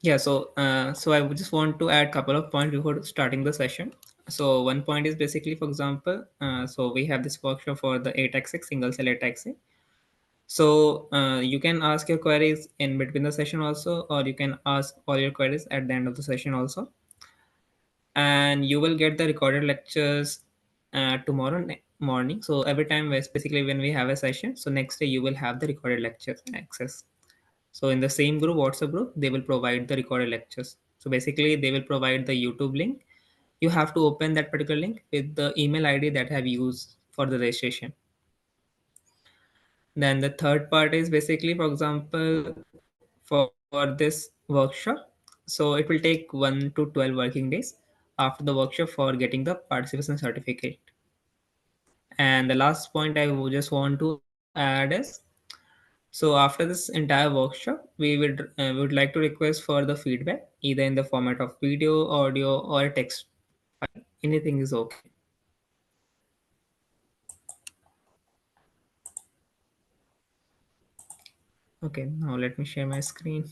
Yeah, so I would just want to add a couple of points before starting the session. So one point is basically, for example, so we have this workshop for the ATAC-Seq, single cell ATAC-Seq. So you can ask your queries in between the session also, or you can ask all your queries at the end of the session also. And you will get the recorded lectures tomorrow morning. So every time, basically when we have a session, so next day you will have the recorded lectures access. So in the same group, WhatsApp group, they will provide the recorded lectures. So basically they will provide the YouTube link. You have to open that particular link with the email ID that have used for the registration. Then the third part is basically, for example, for this workshop, so it will take 1 to 12 working days after the workshop for getting the participation certificate. And the last point I would just want to add is, so after this entire workshop, we would like to request for the feedback either in the format of video, audio, or a text file. Anything is okay. Okay, now let me share my screen.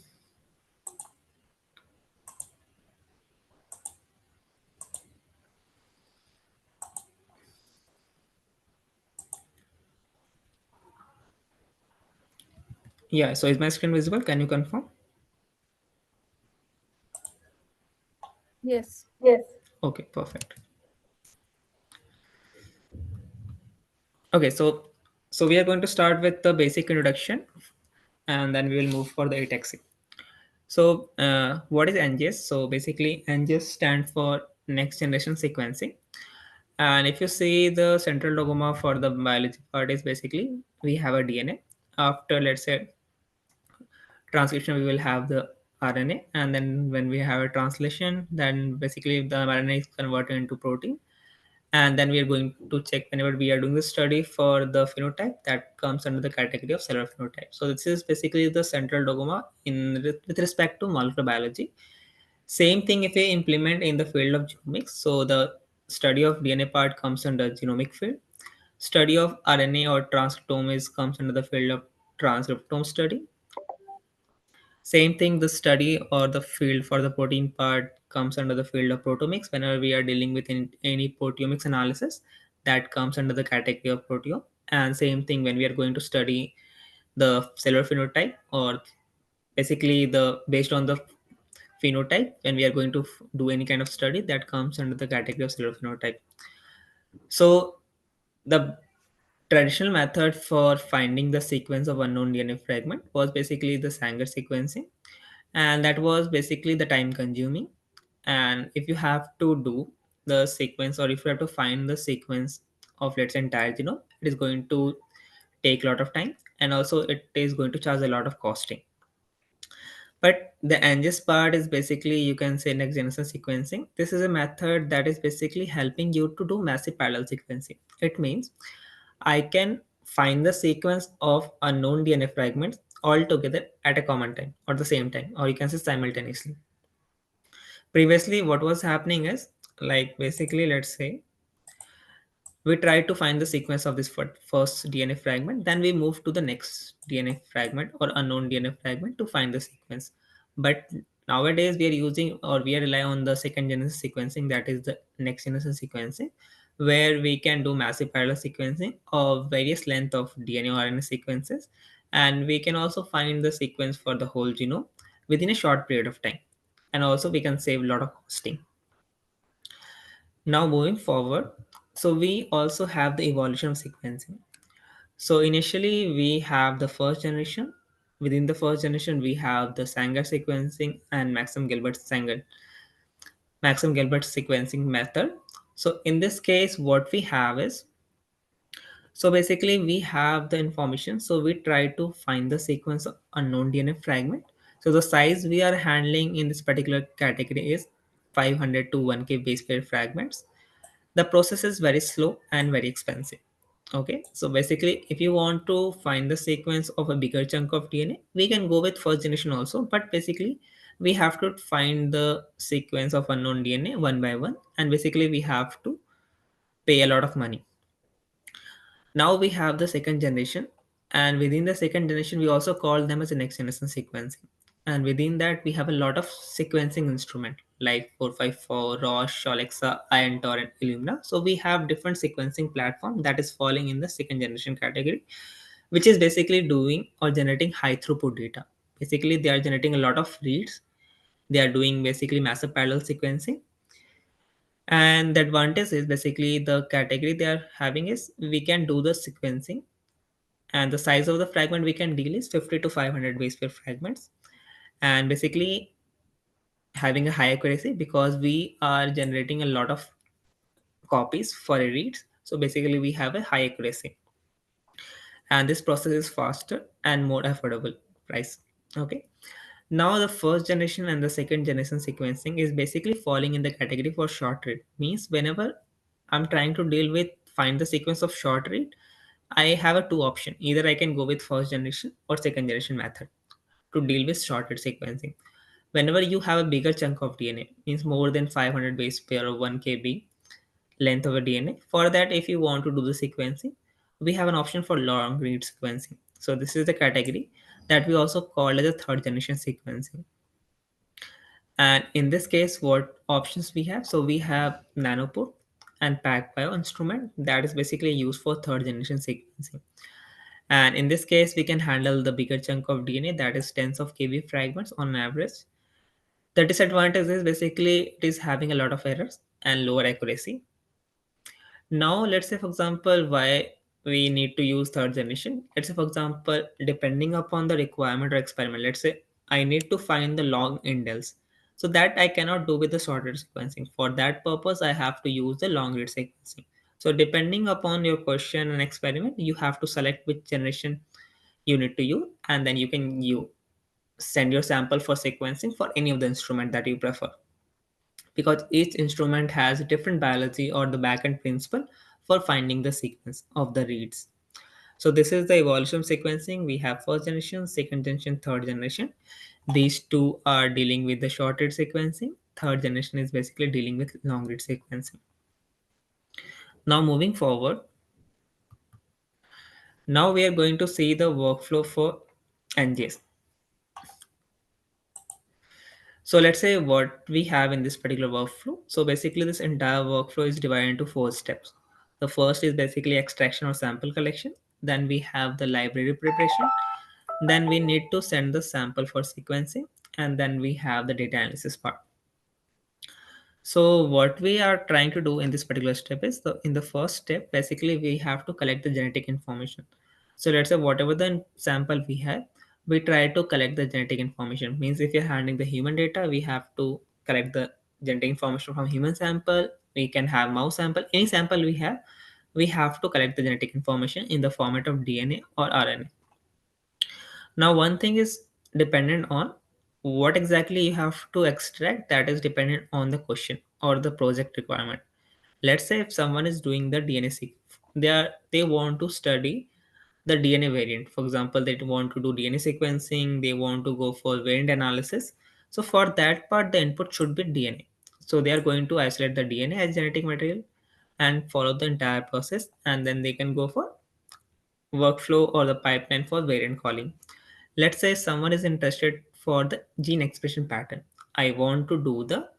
Yeah, so is my screen visible? Can you confirm? Yes. Yes. Okay, perfect. Okay, so we are going to start with the basic introduction, and then we will move for the ATAC. So what is NGS? So basically, NGS stands for Next Generation Sequencing. And if you see the central dogma for the biology part is basically we have a DNA. After, let's say, transcription, we will have the RNA, and then when we have a translation, then basically the RNA is converted into protein, and then we are going to check whenever we are doing the study for the phenotype that comes under the category of cellular phenotype. So this is basically the central dogma in with respect to molecular biology. Same thing if we implement in the field of genomics. So the study of DNA part comes under genomic field. Study of RNA or transcriptome is comes under the field of transcriptome study. Same thing, the study or the field for the protein part comes under the field of proteomics. Whenever we are dealing with any proteomics analysis, that comes under the category of proteome. And same thing when we are going to study the cellular phenotype, or basically the based on the phenotype, when we are going to do any kind of study, that comes under the category of cellular phenotype. So the traditional method for finding the sequence of unknown DNA fragment was basically the Sanger sequencing, and that was basically the time consuming. And if you have to do the sequence, or if you have to find the sequence of, let's say, entire genome, it is going to take a lot of time, and also it is going to charge a lot of costing. But the NGS part is basically, you can say, next generation sequencing. This is a method that is basically helping you to do massive parallel sequencing. It means I can find the sequence of unknown DNA fragments all together at a common time or the same time, or you can say simultaneously. Previously, what was happening is, like, basically, let's say we try to find the sequence of this first DNA fragment, then we move to the next DNA fragment or unknown DNA fragment to find the sequence. But nowadays we are using, or we are relying on the second generation sequencing, that is the next generation sequencing, where we can do massive parallel sequencing of various length of DNA or RNA sequences, and we can also find the sequence for the whole genome within a short period of time, and also we can save a lot of costing. Now moving forward, so we also have the evolution of sequencing. So initially we have the first generation. Within the first generation, we have the Sanger sequencing and Maxim Gilbert sequencing method. So in this case, what we have is, so basically we have the information. So we try to find the sequence of unknown DNA fragment. So the size we are handling in this particular category is 500 to 1K base pair fragments. The process is very slow and very expensive. Okay, so basically if you want to find the sequence of a bigger chunk of DNA, we can go with first generation also, but basically we have to find the sequence of unknown DNA one by one, and basically we have to pay a lot of money. Now we have the second generation, and within the second generation we also call them as the next generation sequencing. and within that we have a lot of sequencing instrument like 454, Roche, Alexa, Ion and Illumina. So we have different sequencing platform that is falling in the second generation category, which is basically doing or generating high throughput data. Basically they are generating a lot of reads. They are doing basically massive parallel sequencing, and the advantage is basically the category they are having is we can do the sequencing, and the size of the fragment we can deal is 50 to 500 base pair fragments, and basically having a high accuracy because we are generating a lot of copies for a read. So basically we have a high accuracy, and this process is faster and more affordable price. Okay, now the first generation and the second generation sequencing is basically falling in the category for short read. Means whenever I'm trying to deal with find the sequence of short read, I have a two option. Either I can go with first generation or second generation method to deal with short read sequencing. Whenever you have a bigger chunk of DNA, means more than 500 base pair or 1 kb length of a DNA. For that, if you want to do the sequencing, we have an option for long read sequencing. So this is the category that we also call as a third generation sequencing. And in this case, what options we have? So we have nanopore and PacBio instrument that is basically used for third generation sequencing. And in this case, we can handle the bigger chunk of DNA that is tens of kb fragments on average. The disadvantage is basically it is having a lot of errors and lower accuracy. Now, let's say, for example, why we need to use third generation. Let's say, for example, depending upon the requirement or experiment, let's say I need to find the long indels. So that I cannot do with the short read sequencing. For that purpose, I have to use the long read sequencing. So depending upon your question and experiment, you have to select which generation you need to use, and then you send your sample for sequencing for any of the instrument that you prefer, because each instrument has a different biology or the backend principle for finding the sequence of the reads. So this is the evolution of sequencing. We have first generation, second generation, third generation. These two are dealing with the short read sequencing. Third generation is basically dealing with long read sequencing. Now moving forward, now we are going to see the workflow for NGS. So let's say what we have in this particular workflow. So basically this entire workflow is divided into four steps. The first is basically extraction or sample collection. Then we have the library preparation. Then we need to send the sample for sequencing. And then we have the data analysis part. So what we are trying to do in this particular step is in the first step, basically we have to collect the genetic information. So let's say whatever the sample we have, we try to collect the genetic information. Means if you're handling the human data, we have to collect the genetic information from human sample. We can have mouse sample, any sample we have to collect the genetic information in the format of DNA or RNA. Now, one thing is dependent on what exactly you have to extract, that is dependent on the question or the project requirement. Let's say if someone is doing the DNA they want to study the DNA variant. For example, they want to do DNA sequencing, they want to go for variant analysis. So for that part, the input should be DNA. So they are going to isolate the DNA as genetic material and follow the entire process, and then they can go for workflow or the pipeline for variant calling. Let's say someone is interested for the gene expression pattern. I want to do the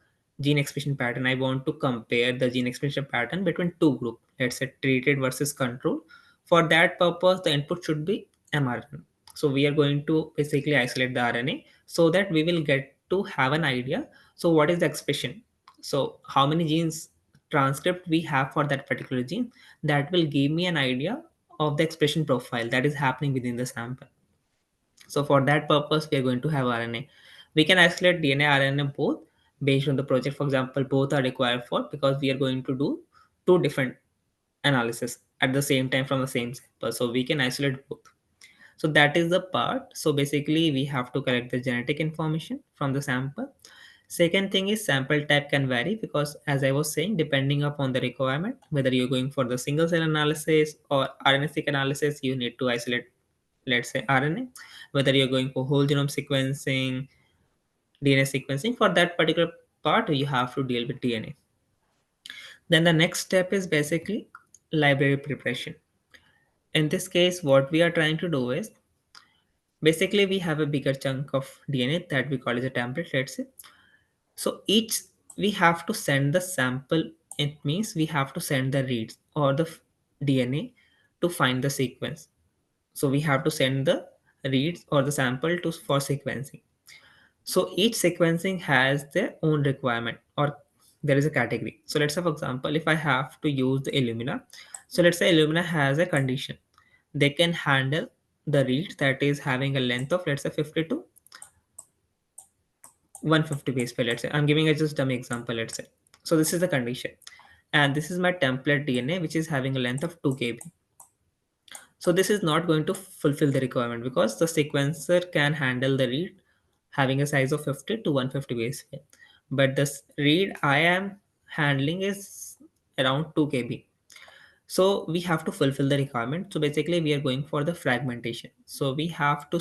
gene expression pattern. I want to compare the gene expression pattern between two groups. Let's say treated versus control. For that purpose, the input should be mRNA. So we are going to basically isolate the RNA so that we will get to have an idea. So what is the expression? So how many genes transcript we have for that particular gene, that will give me an idea of the expression profile that is happening within the sample. So for that purpose, we are going to have RNA. We can isolate DNA, RNA both based on the project. For example, both are required for because we are going to do two different analysis at the same time from the same sample. So we can isolate both. So that is the part. So basically, we have to collect the genetic information from the sample. Second thing is sample type can vary because, as I was saying, depending upon the requirement, whether you're going for the single cell analysis or RNA-seq analysis, you need to isolate, let's say, RNA. Whether you're going for whole genome sequencing, DNA sequencing, for that particular part, you have to deal with DNA. Then the next step is basically library preparation. In this case, what we are trying to do is Basically, we have a bigger chunk of DNA that we call as a template, let's say. So each, we have to send the sample. It means we have to send the reads or the DNA to find the sequence. So we have to send the reads or the sample to for sequencing. So each sequencing has their own requirement, or there is a category. So let's say, for example, if I have to use the Illumina, so let's say Illumina has a condition. They can handle the read that is having a length of, let's say, 50 to 150 base pair. Let's say I'm giving a just dummy example. Let's say, so this is the condition, and this is my template DNA, which is having a length of 2 kb. So this is not going to fulfill the requirement because the sequencer can handle the read having a size of 50 to 150 base pair. But this read I am handling is around 2 kb. So we have to fulfill the requirement. So basically we are going for the fragmentation. So we have to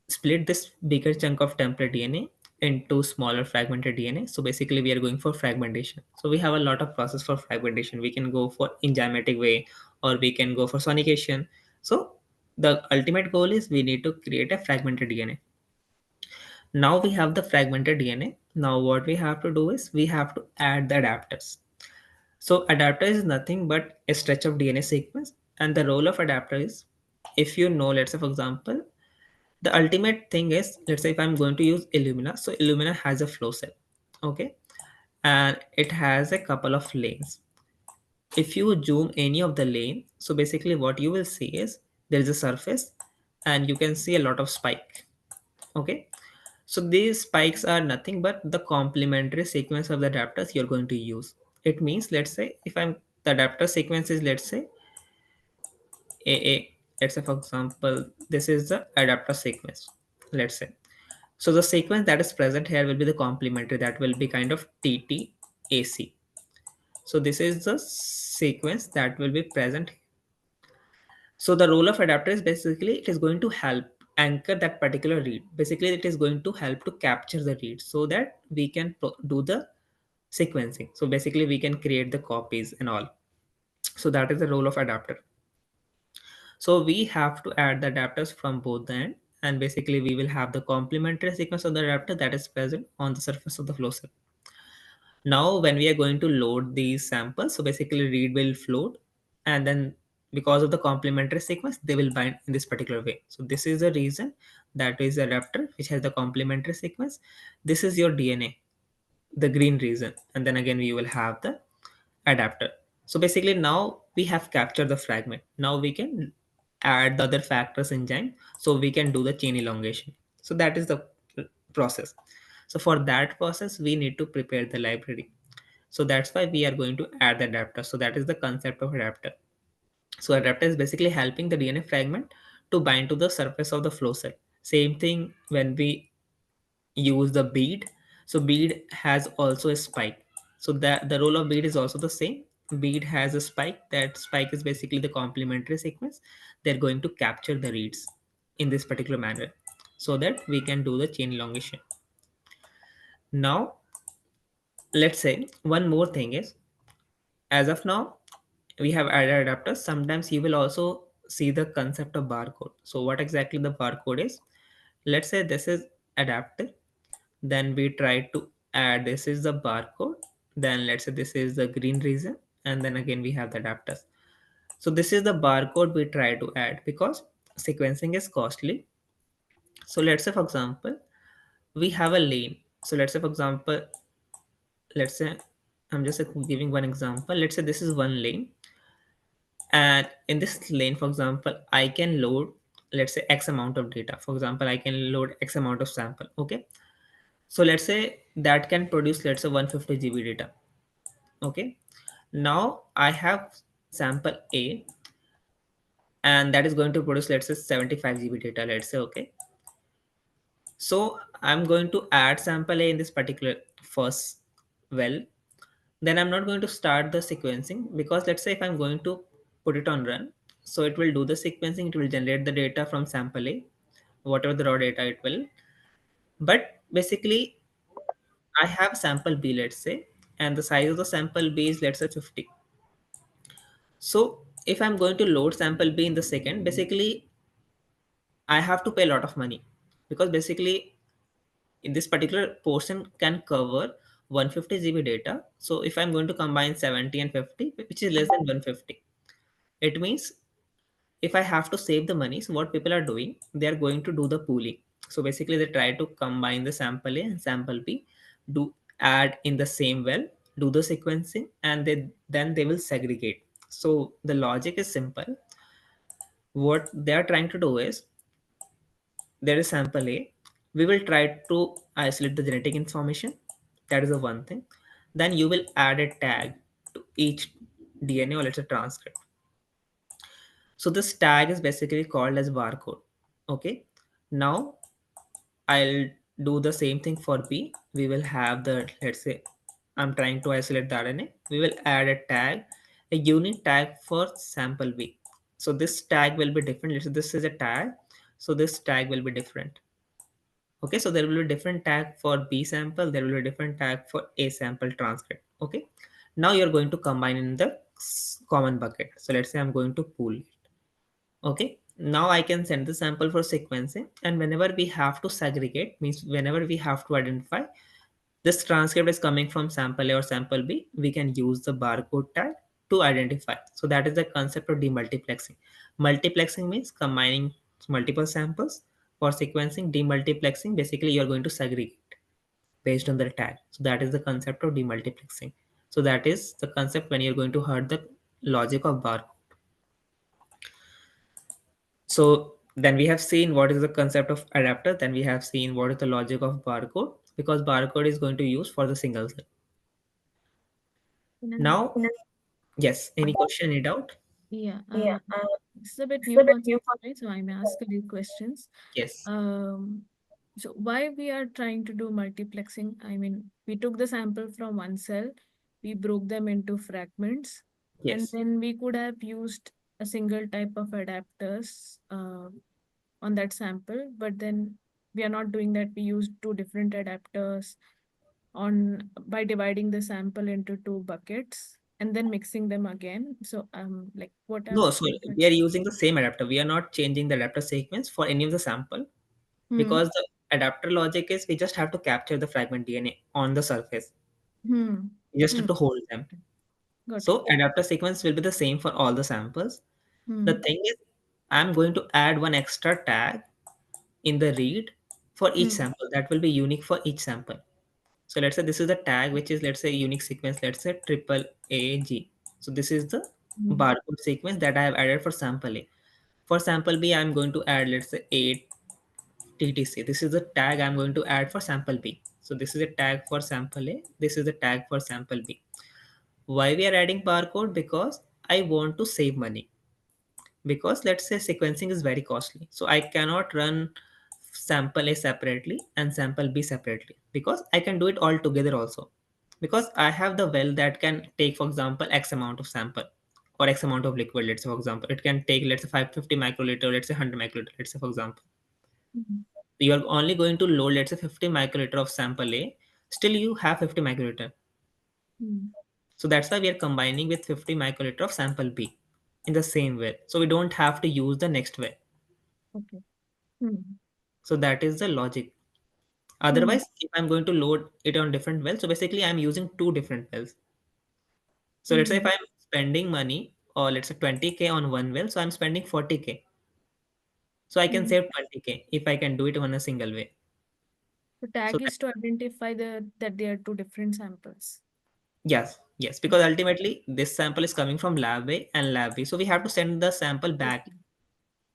split this bigger chunk of template DNA into smaller fragmented DNA. So basically we are going for fragmentation. So we have a lot of process for fragmentation. We can go for enzymatic way, or we can go for sonication. So the ultimate goal is we need to create a fragmented DNA. Now we have the fragmented DNA. Now what we have to do is we have to add the adapters. So adapter is nothing but a stretch of DNA sequence, and the role of adapter is, if you know, let's say for example, the ultimate thing is, let's say if I'm going to use Illumina, so Illumina has a flow cell, okay, and it has a couple of lanes. If you zoom any of the lane, so basically what you will see is there is a surface and you can see a lot of spike, okay. So these spikes are nothing but the complementary sequence of the adapters you're going to use. It means, let's say if I'm, the adapter sequence is, let's say AA, let's say for example this is the adapter sequence, let's say. So the sequence that is present here will be the complementary, that will be kind of TTAC. So this is the sequence that will be present. So the role of adapter is basically it is going to help anchor that particular read. Basically it is going to help to capture the read so that we can do the sequencing. So basically we can create the copies and all. So that is the role of adapter. So we have to add the adapters from both the end, and basically we will have the complementary sequence of the adapter that is present on the surface of the flow cell. Now when we are going to load these samples, so basically read will float, and then because of the complementary sequence they will bind in this particular way. So this is the reason that is the adapter which has the complementary sequence. This is your DNA, the green region, and then again we will have the adapter. So basically now we have captured the fragment. Now we can add the other factors enzyme so we can do the chain elongation. So that is the process. So for that process we need to prepare the library. So that's why we are going to add the adapter. So that is the concept of adapter. So adapter is basically helping the DNA fragment to bind to the surface of the flow cell. Same thing when we use the bead. So bead has also a spike. So that the role of bead is also the same. Bead has a spike. That spike is basically the complementary sequence. They're going to capture the reads in this particular manner so that we can do the chain elongation. Now let's say one more thing is, as of now we have added adapters. Sometimes you will also see the concept of barcode. So what exactly the barcode is, let's say this is adapter, then we try to add, this is the barcode, then let's say this is the green region, and then again we have the adapters. So this is the barcode we try to add because sequencing is costly. So let's say for example we have a lane. So let's say for example, let's say I'm just giving one example. Let's say this is one lane, and in this lane for example I can load, let's say x amount of data. For example I can load x amount of sample, okay. So let's say that can produce, let's say 150 GB data, okay. Now I have sample A, and that is going to produce, let's say 75 GB data, let's say, okay. So I'm going to add sample A in this particular first well. Then I'm not going to start the sequencing because let's say if I'm going to put it on run, so it will do the sequencing, it will generate the data from sample A, whatever the raw data it will. But basically I have sample B, let's say, and the size of the sample B is, let's say, 50. So if I'm going to load sample B in the second, basically I have to pay a lot of money, because basically in this particular portion can cover 150 GB data. So if I'm going to combine 70 and 50, which is less than 150, it means if I have to save the money, so what people are doing, they are going to do the pooling. So basically they try to combine the sample A and sample B, do add in the same well, do the sequencing, and then they will segregate. So the logic is simple. What they are trying to do is, there is sample A. We will try to isolate the genetic information. That is the one thing. Then you will add a tag to each DNA, or let's say transcript. So this tag is basically called as barcode. Okay. Now I'll do the same thing for B. We will have the, let's say I'm trying to isolate the RNA. We will add a tag, a unique tag for sample B. So this tag will be different. Let's say this is a tag. So this tag will be different. Okay, so there will be a different tag for B sample, there will be a different tag for A sample transcript. Okay, now you're going to combine in the common bucket. So let's say I'm going to pool it. Okay, now I can send the sample for sequencing, and whenever we have to segregate, means whenever we have to identify this transcript is coming from sample A or sample B, we can use the barcode tag to identify. So that is the concept of demultiplexing. Multiplexing means combining multiple samples. For sequencing, demultiplexing, basically you're going to segregate based on the tag. So that is the concept of demultiplexing. So that is the concept when you're going to hurt the logic of barcode. So then we have seen what is the concept of adapter. Then we have seen what is the logic of barcode, because barcode is going to use for the single cell. And Now, yes, any question, any doubt? yeah, this is a bit new concept for me, so I may ask a few questions. Yes, Um, so why we are trying to do multiplexing? I mean, we took the sample from one cell, we broke them into fragments, and yes. then we could have used a single type of adapters on that sample, but then we are not doing that. We used two different adapters on by dividing the sample into two buckets and then mixing them again. So like what are No, the so we are benefits? using the same adapter. We are not changing the adapter sequence for any of the sample, Hmm. because the adapter logic is we just have to capture the fragment DNA on the surface. Hmm. We just have Hmm. to hold them. Got it. So adapter sequence will be the same for all the samples. The Hmm. thing is, I'm going to add one extra tag in the read for each Hmm. sample. That will be unique for each sample. So let's say this is the tag, which is, let's say, unique sequence, let's say triple AG. So this is the Hmm. barcode sequence that I have added for sample A. For sample B, I'm going to add, let's say, 8 TTC. This is the tag I'm going to add for sample B. So this is a tag for sample A. This is a tag for sample B. Why we are adding barcode? Because I want to save money. Because let's say sequencing is very costly, so I cannot run sample A separately and sample B separately, because I can do it all together also, because I have the well that can take, for example, x amount of sample or x amount of liquid. Let's say, for example, it can take, let's say, 550 microliter, let's say 100 microliter, let's say, for example. Hmm. You are only going to load, let's say, 50 microliter of sample A, still you have 50 microliter. Hmm. So that's why we are combining with 50 microliter of sample B in the same way, so we don't have to use the next way. Okay. Hmm. So that is the logic. Hmm. Otherwise, if I'm going to load it on different wells, so basically I'm using two different wells. So let's say if Hmm. I'm spending money, or let's say 20K on one well, so I'm spending 40K. So I can Hmm. save 20K if I can do it on a single way. The So tag that, is to identify that they are two different samples. yes, yes, because ultimately this sample is coming from lab A and lab B. So we have to send the sample back. Okay.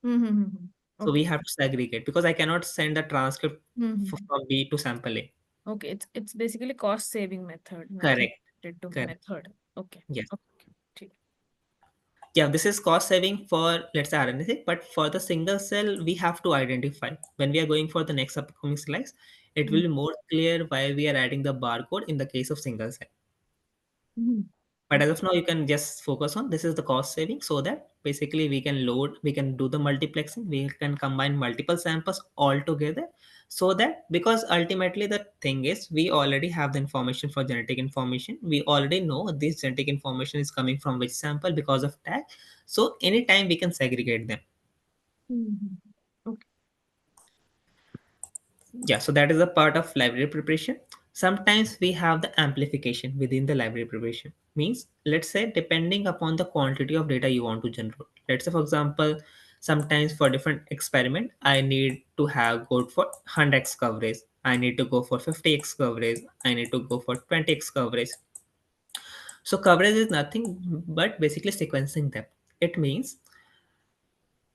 Mm-hmm. So we Okay. have to segregate, because I cannot send the transcript Mm-hmm. from B to sample A. Okay. It's basically cost saving method, nothing Correct. related to Correct. method. Okay. Yes. Okay. ठीक. Yeah, this is cost saving for, let's say, RNA, but for the single cell, we have to identify. When we are going for the next upcoming slides, it will Hmm. be more clear why we are adding the barcode in the case of single cell. Hmm. But as Okay. of now, you can just focus on this is the cost saving, so that basically we can load, we can do the multiplexing, we can combine multiple samples all together. So that, because ultimately the thing is, we already have the information for genetic information. We already know this genetic information is coming from which sample because of tag. So anytime we can segregate them. Hmm. Okay. Yeah, so that is a part of library preparation. Sometimes we have the amplification within the library preparation. Means, let's say, depending upon the quantity of data you want to generate. Let's say, for example, sometimes for different experiment, I need to have go for 100x coverage. I need to go for 50x coverage. I need to go for 20x coverage. So coverage is nothing but basically sequencing them. It means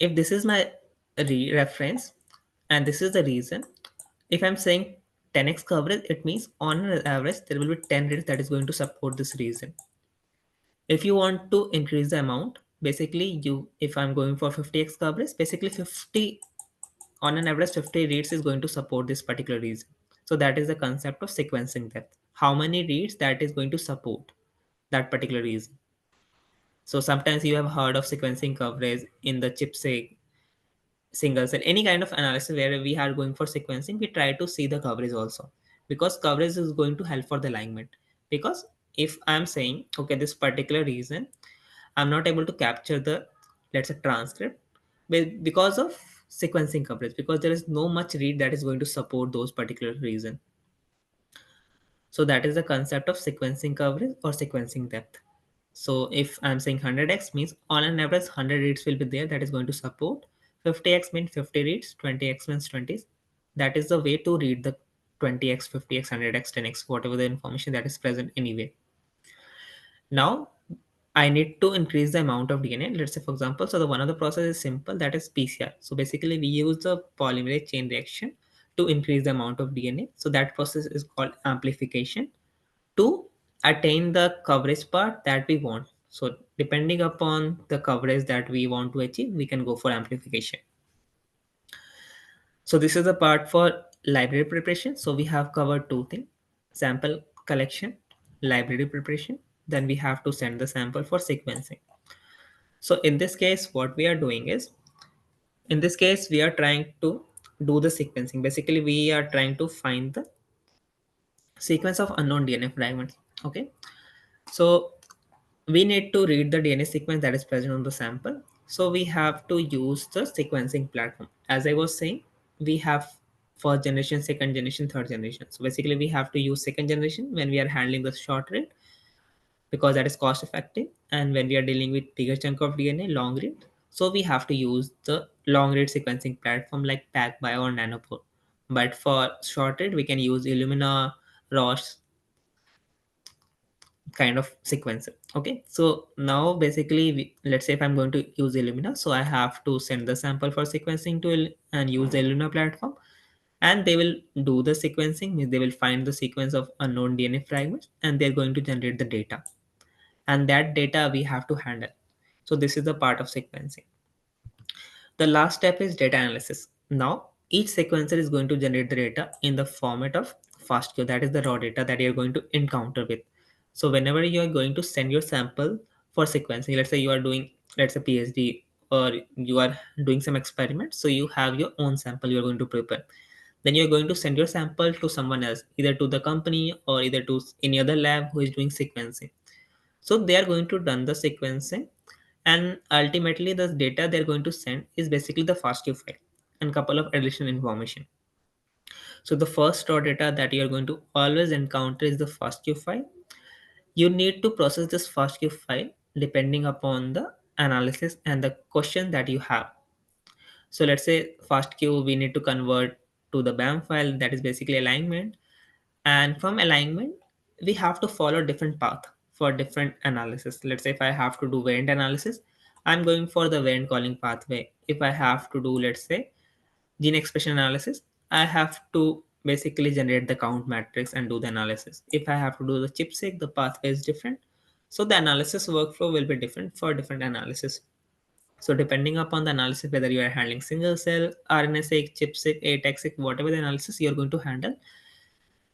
if this is my reference and this is the reason, if I'm saying 10x coverage, it means on an average there will be 10 reads that is going to support this reason. If you want to increase the amount, basically you, if I'm going for 50x coverage, basically 50 on an average 50 reads is going to support this particular reason. So that is the concept of sequencing depth. How many reads that is going to support that particular reason. So sometimes you have heard of sequencing coverage in the chipset single cell, any kind of analysis where we are going for sequencing, we try to see the coverage also, because coverage is going to help for the alignment. Because if I'm saying, okay, this particular reason I'm not able to capture the, let's say, transcript, because of sequencing coverage, because there is no much read that is going to support those particular reason. So that is the concept of sequencing coverage or sequencing depth. So if I'm saying 100x means on an average 100 reads will be there that is going to support. 50x means 50 reads, 20x means 20. That is the way to read the 20x, 50x, 100x, 10x, whatever the information that is present anyway. Now I need to increase the amount of DNA. Let's say, for example, so the one of the process is simple, that is PCR. So basically, we use the polymerase chain reaction to increase the amount of DNA. So that process is called amplification to attain the coverage part that we want. So depending upon the coverage that we want to achieve, we can go for amplification. So this is the part for library preparation. So we have covered two things: sample collection, library preparation. Then we have to send the sample for sequencing. So in this case, what we are doing is, in this case, we are trying to do the sequencing. Basically, we are trying to find the sequence of unknown DNA fragments. Okay. So we need to read the DNA sequence that is present on the sample. So we have to use the sequencing platform. As I was saying, we have first generation, second generation, third generation. So basically, we have to use second generation when we are handling the short read, because that is cost effective. And when we are dealing with bigger chunk of DNA, long read, so we have to use the long read sequencing platform like PacBio or Nanopore. But for short read, we can use Illumina, Roche, kind of sequencer. Okay, so now basically let's say if I'm going to use Illumina, so I have to send the sample for sequencing to and use the Illumina platform, and they will do the sequencing, means they will find the sequence of unknown DNA fragments and they're going to generate the data, and that data we have to handle. So this is the part of sequencing. The last step is data analysis. Now, each sequencer is going to generate the data in the format of FASTQ, that is the raw data that you're going to encounter with. So, whenever you're going to send your sample for sequencing, let's say you are doing, let's say, PhD, or you are doing some experiment, so you have your own sample you're going to prepare. Then you're going to send your sample to someone else, either to the company or either to any other lab who is doing sequencing. So they are going to done the sequencing, and ultimately the data they're going to send is basically the FASTQ file and couple of additional information. So the first raw data that you're going to always encounter is the FASTQ file. You need to process this FASTQ file depending upon the analysis and the question that you have. So let's say FASTQ we need to convert to the BAM file, that is basically alignment. And from alignment, we have to follow different path for different analysis. Let's say if I have to do variant analysis, I'm going for the variant calling pathway. If I have to do, let's say, gene expression analysis, I have to basically generate the count matrix and do the analysis. If I have to do the chip-seq, the pathway is different. So the analysis workflow will be different for different analysis. So depending upon the analysis, whether you are handling single cell, RNA-seq, chip-seq, ATAC-seq, whatever the analysis you're going to handle,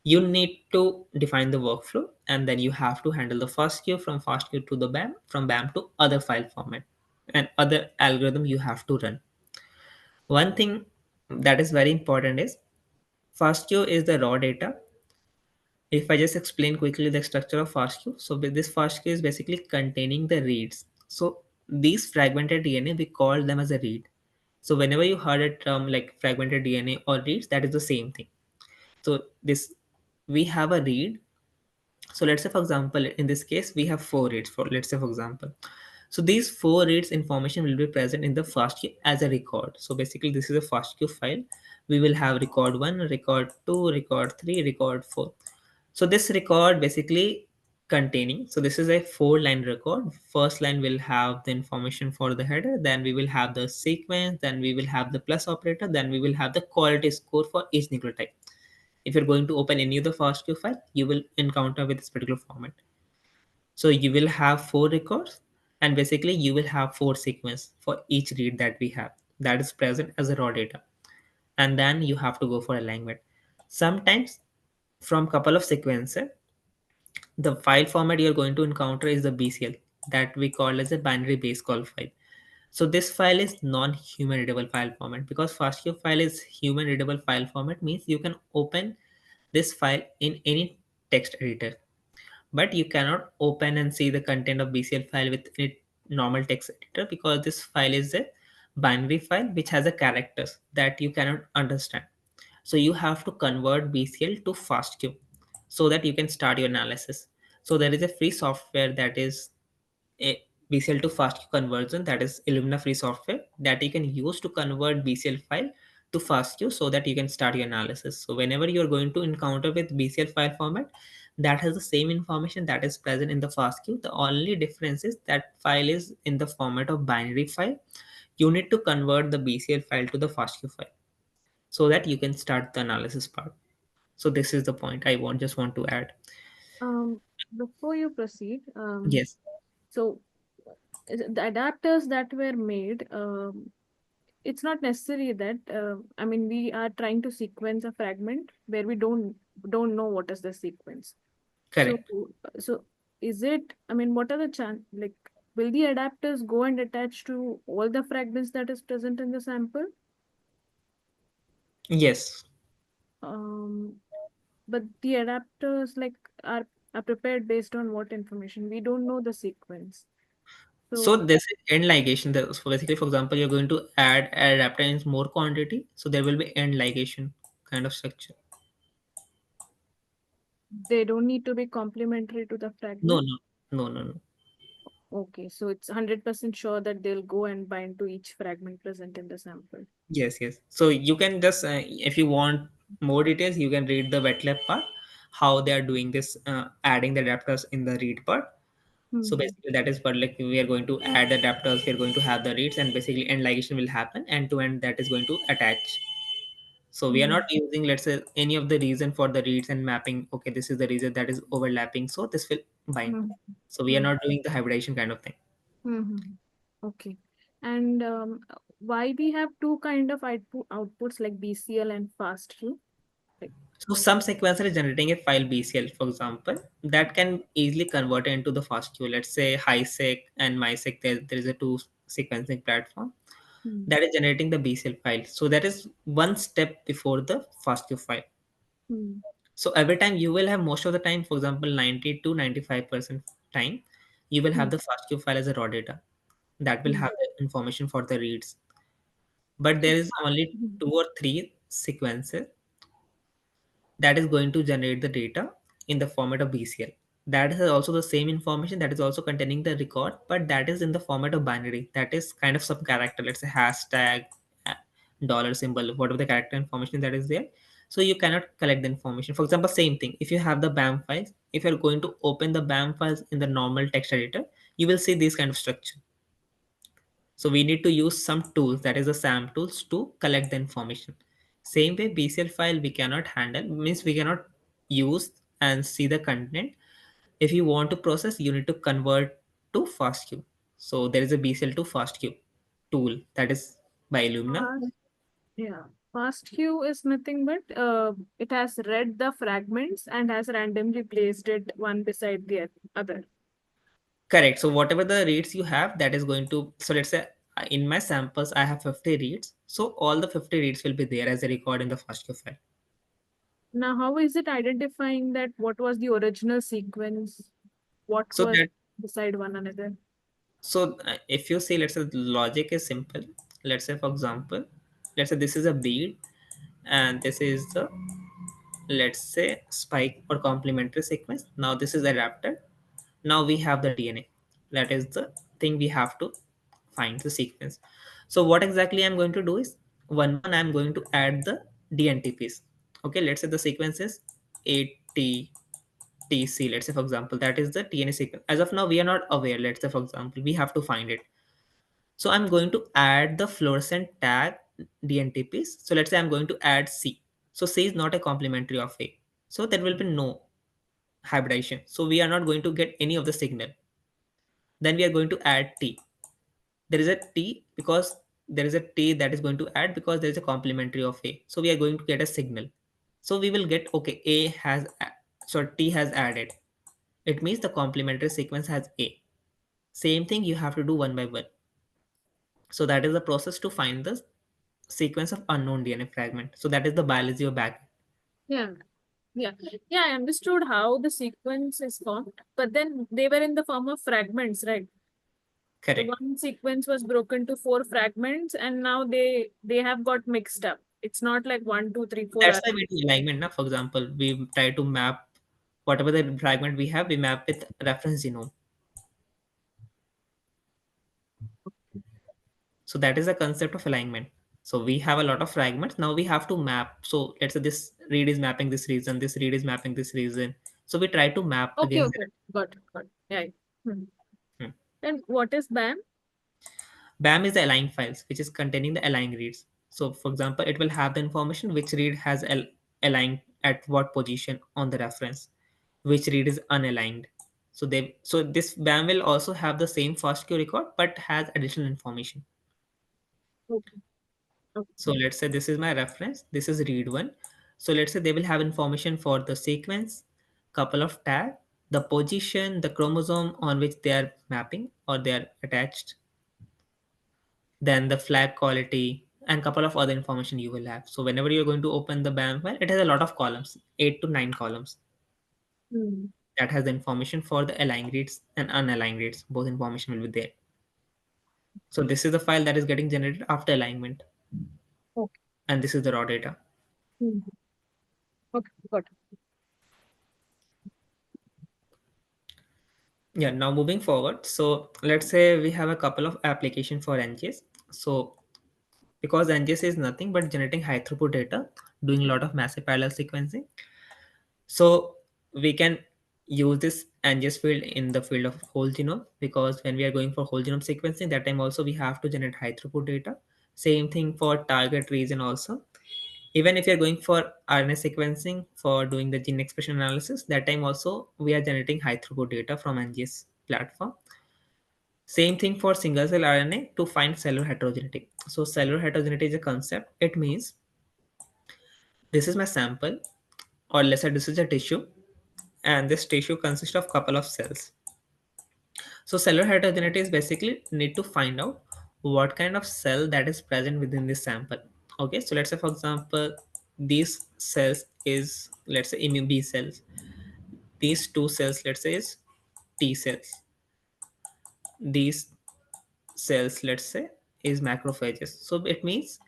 you need to define the workflow, and then you have to handle the first queue, from fast queue to the BAM, from BAM to other file format, and other algorithm you have to run. One thing that is very important is fast queue is the raw data. If I just explain quickly the structure of fast queue, so with this fast queue is basically containing the reads. So these fragmented DNA, we call them as a read. So whenever you heard a term like fragmented DNA or reads, that is the same thing. So this, we have a read. So let's say for example, in this case we have four reads, for let's say for example. So these four reads information will be present in the fast queue as a record. So basically this is a fast queue file. We will have record 1, record 2, record 3, record 4. So this record basically containing, so this is a 4 line record. First line will have the information for the header, then we will have the sequence, then we will have the plus operator, then we will have the quality score for each nucleotide. If you're going to open any of the FASTQ file, you will encounter with this particular format. So you will have four records, and basically you will have four sequence for each read that we have, that is present as a raw data. And then you have to go for alignment. Sometimes from couple of sequences, the file format you're going to encounter is the BCL, that we call as a binary base call file. So this file is non-human readable file format, because FASTQ file is human readable file format, means you can open this file in any text editor, but you cannot open and see the content of BCL file with a normal text editor, because this file is a binary file which has a characters that you cannot understand. So you have to convert BCL to FASTQ so that you can start your analysis. So there is a free software that is a BCL to FASTQ conversion, that is Illumina free software, that you can use to convert BCL file to FASTQ so that you can start your analysis. So whenever you're going to encounter with BCL file format that has the same information that is present in the FASTQ, the only difference is that file is in the format of binary file. You need to convert the BCL file to the FASTQ file so that you can start the analysis part. So this is the point I want to add. Um, Before you proceed, Yes, so the adapters that were made, it's not necessary that I mean we are trying to sequence a fragment where we don't know what is the sequence. So correct. so is it? I mean, what are the like? Will the adapters go and attach to all the fragments that is present in the sample? Yes. Um, but the adapters like are are prepared based on what information? We don't know the sequence. So So this is end ligation. So basically, for example, you're going to add adapter in more quantity, so there will be end ligation kind of structure. they don't need to be complementary to the No, fragment. no, no, no, no. Okay, so it's 100% sure that they'll go and bind to each fragment present in the sample. Yes, yes. So you can just, if you want more details, you can read the wet lab part, how they are doing this, adding the adapters in the read part. So Hmm. basically, that is what, like, we are going to add adapters. We are going to have the reads, and basically end ligation will happen end to end. That is going to attach. So we are Hmm. not using, let's say, any of the reason for the reads and mapping. Okay, this is the reason that is overlapping, so this will bind. Hmm. So we are Hmm. not doing the hybridization kind of thing. Hmm. Okay. And why we have two kind of outputs like BCL and fast queue? Like, So some sequencer is generating a file BCL, for example, that can easily convert it into the FASTQ. Let's say HiSeq and MySeq, there is a two sequencing platform hmm. that is generating the BCL file. So that is one step before the FASTQ file. Hmm. So every time you will have, most of the time, for example, 90 to 95% time, you will have Hmm. the FASTQ file as a raw data that will Hmm. have the information for the reads. But there is only Hmm. two or three sequences that is going to generate the data in the format of BCL. That is also the same information that is also containing the record, but that is in the format of binary. That is kind of some character, let's say hashtag, uh, dollar symbol, whatever the character information that is there. So you cannot collect the information. For example, same thing. If you have the BAM files, if you're going to open the BAM files in the normal text editor, you will see this kind of structure. So we need to use some tools, that is the SAM tools, to collect the information. Same way, BCL file we cannot handle, means we cannot use and see the content. If you want to process, you need to convert to FastQ. So there is a BCL to FastQ tool that is by Illumina. Fast, yeah. Fast queue is nothing but it has read the fragments and has randomly placed it one beside the other. Correct. So whatever the reads you have, that is going to. So let's say in my samples I have 50 reads. So all the 50 reads will be there as a record in the FastQ file. Now, how is it identifying that what was the original sequence? What So was that, beside one another? so if you see, let's say the logic is simple. Let's say for example, let's say this is a bead and this is the let's say spike or complementary sequence. Now this is adapted. Now we have the DNA. That is the thing we have to find the sequence. So what exactly I'm going to do is one by one I'm going to add the DNTPs. Okay, let's say the sequence is ATTC. Let's say for example that is the DNA sequence. As of now we are not aware. Let's say for example we have to find it. So I'm going to add the fluorescent tag DNTPs. So let's say I'm going to add C. So C is not a complementary of A. So there will be no hybridization. So we are not going to get any of the signal. Then we are going to add T. There is a T because there is a T that is going to add because there is a complementary of A. So we are going to get a signal. So we will get, okay, so T has added. It means the complementary sequence has A. Same thing you have to do one by one. So that is the process to find the sequence of unknown DNA fragment. So that is the biology of back. Yeah. Yeah. Yeah, I understood how the sequence is formed, but then they were in the form of fragments, right? The Correct. one sequence was broken to four fragments, and now they have got mixed up. It's not like one, two, three, four That's are. why we do alignment. Now, for example, we try to map whatever the fragment we have, we map with reference genome. So that is the concept of alignment. So we have a lot of fragments. Now we have to map. So let's say this read is mapping this region, this read is mapping this region. So we try to map Okay, against okay. Got it. Got it. Yeah. Yeah. Hmm. that. Then what is BAM? BAM is the align files, which is containing the align reads. So for example, it will have the information which read has aligned at what position on the reference, which read is unaligned. So this BAM will also have the same FASTQ record but has additional information. Okay. So Okay. let's say this is my reference, this is read one. So let's say they will have information for the sequence, couple of tag, the position, the chromosome on which they are mapping or they are attached, then the flag quality, and couple of other information you will have. So whenever you're going to open the BAM file, it has a lot of columns, 8 to 9 columns, Hmm. that has the information for the aligned reads and unaligned reads. Both information will be there. So this is the file that is getting generated after alignment, Okay. and this is the raw data. Hmm. Okay. Got it. Yeah, now moving forward. So let's say we have a couple of application for NGS. So because NGS is nothing but generating high throughput data, doing a lot of massive parallel sequencing. So we can use this NGS field in the field of whole genome, because when we are going for whole genome sequencing, that time also we have to generate high throughput data. Same thing for target region also. Even if you're going for RNA sequencing for doing the gene expression analysis, that time also we are generating high throughput data from NGS platform. Same thing for single cell RNA to find cellular heterogeneity. So cellular heterogeneity is a concept. It means this is my sample, or let's say this is a tissue, and this tissue consists of couple of cells. So cellular heterogeneity is basically need to find out what kind of cell that is present within this sample. Okay, so let's say for example, these cells is, let's say, immune B cells. These two cells, let's say, is T cells. These cells, let's say, is macrophages. So it means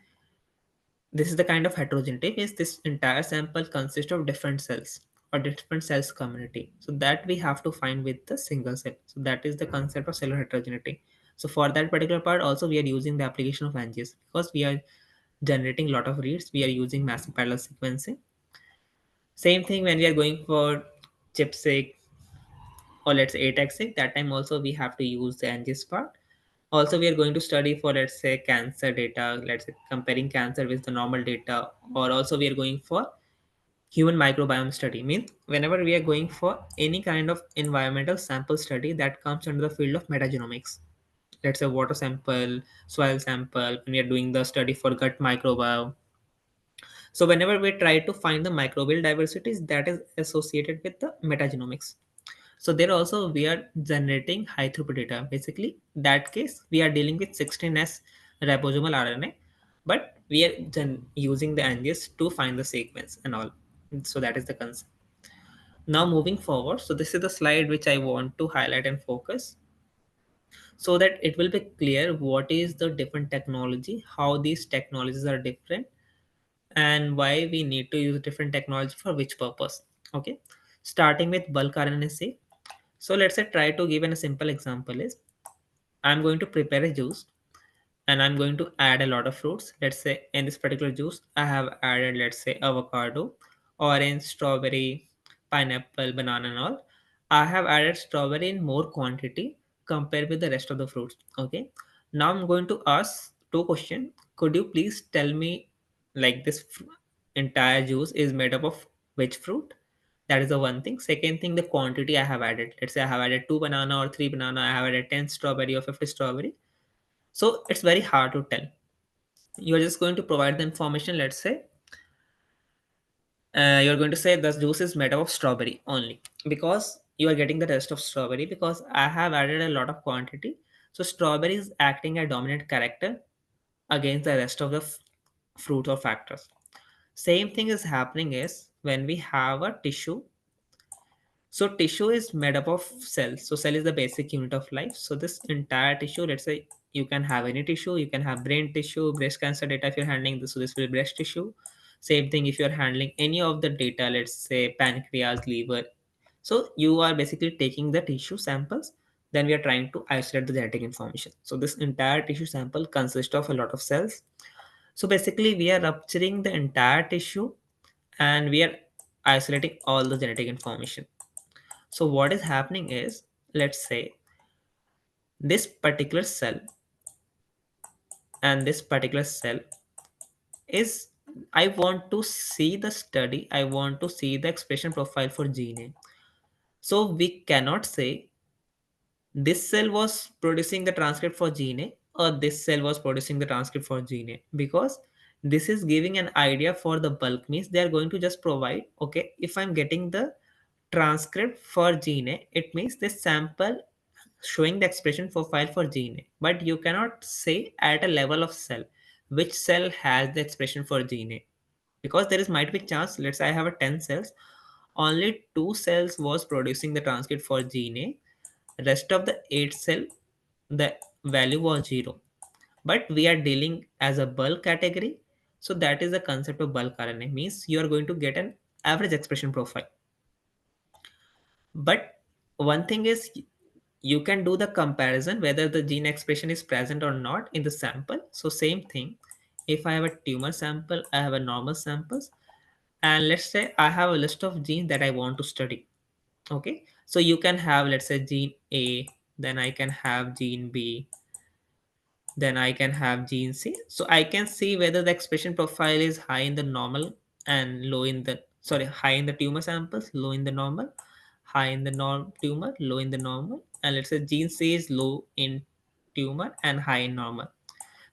this is the kind of heterogeneity, is this entire sample consists of different cells or different cells community. So that we have to find with the single cell. So that is the concept of cellular heterogeneity. So for that particular part also we are using the application of NGS, because we are generating a lot of reads, we are using massive parallel sequencing. Same thing when we are going for chipseq, or let's say ATAC-Seq, that time also we have to use the NGS part. Also we are going to study for, let's say, cancer data, let's say comparing cancer with the normal data, or also we are going for human microbiome study. Means whenever we are going for any kind of environmental sample study that comes under the field of metagenomics, let's say water sample, soil sample, when we are doing the study for gut microbiome. So whenever we try to find the microbial diversities that is associated with the metagenomics, so there also we are generating high throughput data. Basically, that case we are dealing with 16S ribosomal RNA, but we are using the NGS to find the sequence and all. So that is the concept. Now moving forward, so this is the slide which I want to highlight and focus, so that it will be clear what is the different technology, how these technologies are different, and why we need to use different technology for which purpose. Okay, starting with bulk RNA-seq. So let's say try to give an a simple example is I'm going to prepare a juice and I'm going to add a lot of fruits. Let's say in this particular juice, I have added, let's say, avocado, orange, strawberry, pineapple, banana, and all. I have added strawberry in more quantity compared with the rest of the fruits. Okay. Now I'm going to ask two questions. Could you please tell me, like, entire juice is made up of which fruit? That is the one thing. Second thing, the quantity I have added. Let's say I have added two banana or three banana. I have added 10 strawberry or 50 strawberry, so it's very hard to tell. You're just going to provide the information. Let's say you're going to say the juice is made up of strawberry only, because you are getting the rest of strawberry because I have added a lot of quantity. So strawberry is acting a dominant character against the rest of the fruit or factors. Same thing is happening is when we have a tissue. So tissue is made up of cells. So cell is the basic unit of life. So this entire tissue, let's say you can have any tissue, you can have brain tissue, breast cancer data if you're handling this. So this will be breast tissue. Same thing if you're handling any of the data, let's say pancreas, liver. So you are basically taking the tissue samples. Then we are trying to isolate the genetic information. So this entire tissue sample consists of a lot of cells. So basically we are rupturing the entire tissue and we are isolating all the genetic information. So what is happening is, let's say this particular cell and this particular cell is, I want to see the study, I want to see the expression profile for gene A. So we cannot say this cell was producing the transcript for gene A or this cell was producing the transcript for gene A, because this is giving an idea for the bulk. Means they are going to just provide, okay, if I'm getting the transcript for gene A, it means this sample showing the expression profile for gene A. But you cannot say at a level of cell which cell has the expression for gene A, because there is might be chance. Let's say I have a 10 cells, only two cells was producing the transcript for gene A, rest of the 8 cell the value was 0. But we are dealing as a bulk category, so that is the concept of bulk RNA. Means you are going to get an average expression profile. But one thing is, you can do the comparison whether the gene expression is present or not in the sample. So same thing, if I have a tumor sample, I have a normal samples, and let's say I have a list of genes that I want to study. Okay, so you can have, let's say, gene A, then I can have gene B, then I can have gene C. So I can see whether the expression profile is high in the normal and low in the, sorry, high in the tumor samples, low in the normal, high in the norm tumor, low in the normal, and let's say gene C is low in tumor and high in normal.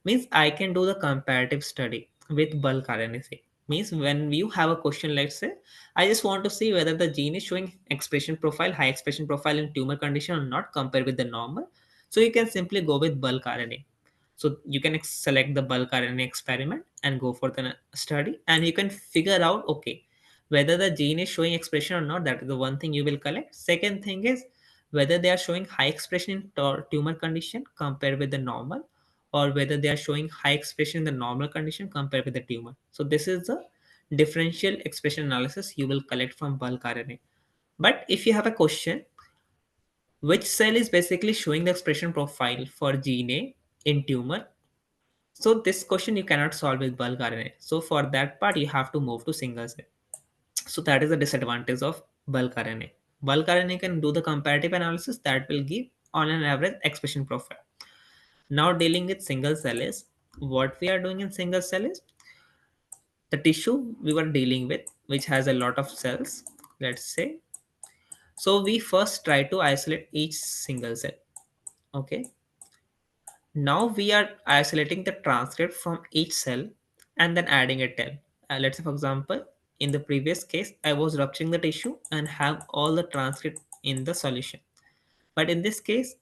Means I can do the comparative study with bulk RNA-seq. Means when you have a question, let's say I just want to see whether the gene is showing expression profile, high expression profile in tumor condition or not compared with the normal. So you can simply go with bulk RNA. So you can select the bulk RNA experiment and go for the study, and you can figure out, okay, whether the gene is showing expression or not. That is the one thing you will collect. Second thing is whether they are showing high expression in tumor condition compared with the normal, or whether they are showing high expression in the normal condition compared with the tumor. So this is the differential expression analysis you will collect from bulk RNA. But if you have a question, which cell is basically showing the expression profile for gene A in tumor? So this question you cannot solve with bulk RNA. So for that part, you have to move to single cell. So that is the disadvantage of bulk RNA. Bulk RNA can do the comparative analysis that will give on an average expression profile. Now dealing with single cell is, what we are doing in single cell is the tissue we were dealing with, which has a lot of cells, let's say. So we first try to isolate each single cell. Okay. Now we are isolating the transcript from each cell and then adding a tail. Let's say, for example, in the previous case, I was rupturing the tissue and have all the transcript in the solution. But in this case,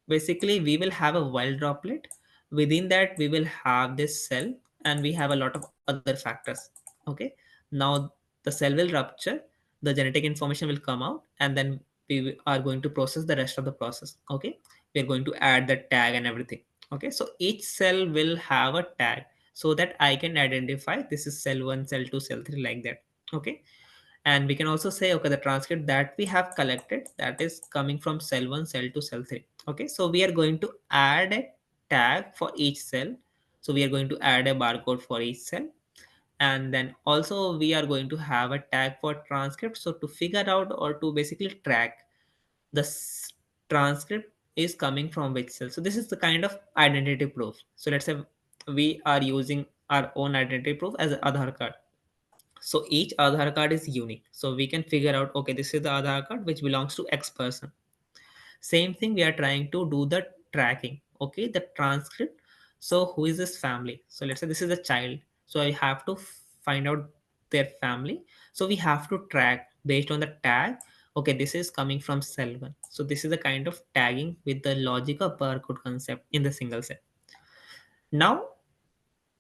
basically, we will have a wild droplet. Within that, we will have this cell and we have a lot of other factors. Okay. Now the cell will rupture, the genetic information will come out, and then we are going to process the rest of the process. Okay. We are going to add the tag and everything. Okay. So each cell will have a tag. so that I can identify this is cell 1, cell 2, cell 3, like that. Okay. And we can also say, okay, the transcript that we have collected, that is coming from cell 1, cell 2, cell 3. Okay, so we are going to add a tag for each cell. So we are going to add a barcode for each cell, and then also we are going to have a tag for transcript, so to figure out or to basically track the transcript is coming from which cell. So this is the kind of identity proof. So let's say we are using our own identity proof as an Aadhaar card. So each Aadhaar card is unique. So we can figure out, okay, this is the Aadhaar card which belongs to X person. Same thing, we are trying to do the tracking. Okay, the transcript. So who is this family? So let's say this is a child. So I have to find out their family. So we have to track based on the tag. Okay, this is coming from cell 1. So this is the kind of tagging with the logic of barcode concept in the single cell. Now